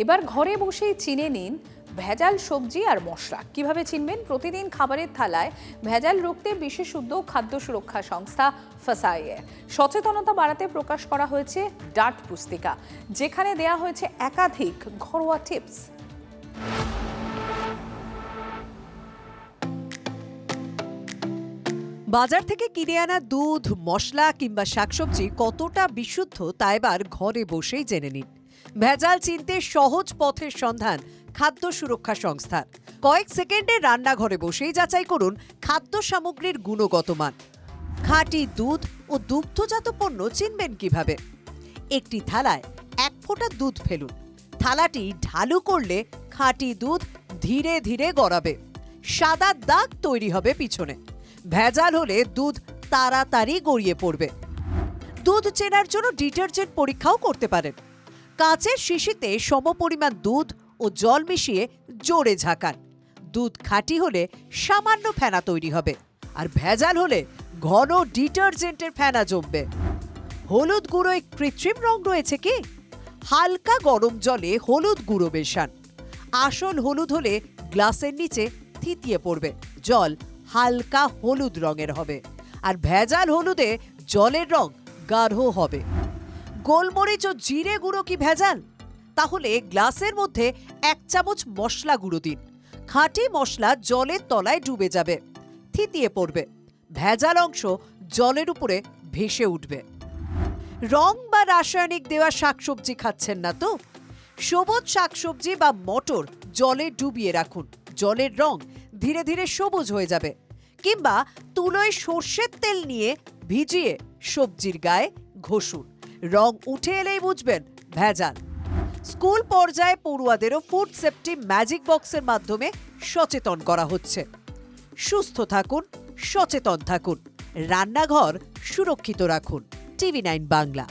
এবার ঘরে বসেই চিনে নিন ভেজাল সবজি আর মশলা। কিভাবে চিনবেন? প্রতিদিন খাবারের থালায় ভেজাল রুখতে বিশেষ উদ্যোগ খাদ্য সুরক্ষা সংস্থা ফাসাইয়ের। সচেতনতা বাড়াতে প্রকাশ করা হয়েছে ডাট পুস্তিকা, যেখানে দেয়া হয়েছে একাধিক ঘরোয়া টিপস। বাজার থেকে কিনে আনা দুধ, মশলা কিংবা শাকসবজি কতটা বিশুদ্ধ তা এবার ঘরে বসেই জেনে নিন। ভেজাল চিনতে সহজ পথের সন্ধান খাদ্য সুরক্ষা সংস্থার। কয়েক সেকেন্ডে রান্নাঘরে বসেই যাচাই করুন খাদ্য সামগ্রীর গুণগত মান। খাঁটি দুধ ও দুগ্ধজাত পণ্য চিনবেন কিভাবে? একটি থালায় 1 ফোঁটা দুধ ফেলুন। থালাটি ঢালু করলে খাঁটি দুধ ধীরে ধীরে গড়াবে। সাদা দাগ তৈরি হবে পিছনে। ভেজাল হলে দুধ তাড়াতাড়ি গড়িয়ে পড়বে। দুধ চেনার জন্য ডিটারজেন্ট পরীক্ষাও করতে পারেন। কাঁচের শিশিতে সমপরিমাণ দুধ ও জল মিশিয়ে জোরে ঝাঁকান। দুধ খাঁটি হলে সামান্য ফেনা তৈরি হবে, আর ভেজাল হলে ঘন ডিটারজেন্টের ফেনা জমবে। হলুদ গুঁড়োয় কৃত্রিম রং রয়েছে কি? হালকা গরম জলে হলুদ গুঁড়ো মেশান। আসল হলুদ হলে গ্লাসের নিচে থিতিয়ে পড়বে, জল হালকা হলুদ রঙের হবে। আর ভেজাল হলুদে জলের রং গাঢ় হবে। গোলমরিচ ও জিরে গুঁড়ো কি ভেজাল? তাহলে গ্লাসের মধ্যে 1 চামচ মশলা গুঁড়ো দিন। খাঁটি মশলা জলের তলায় ডুবে যাবে, থিতিয়ে পড়বে। ভেজাল অংশ জলের উপরে ভেসে উঠবে। রং বা রাসায়নিক দেওয়া শাকসবজি খাচ্ছেন না তো? সবুজ শাকসবজি বা মটর জলে ডুবিয়ে রাখুন, জলের রং ধীরে ধীরে সবুজ হয়ে যাবে। কিংবা তুলোয় সর্ষের তেল নিয়ে ভিজিয়ে সবজির গায়ে ঘষুন, রং উঠে এলেই বুঝবেন ভেজাল। স্কুল পর্যায়ে পড়ুয়াদেরও ফুড সেফটি ম্যাজিক বক্সের মাধ্যমে সচেতন করা হচ্ছে। সুস্থ থাকুন, সচেতন থাকুন, রান্নাঘর সুরক্ষিত রাখুন। TV9 বাংলা।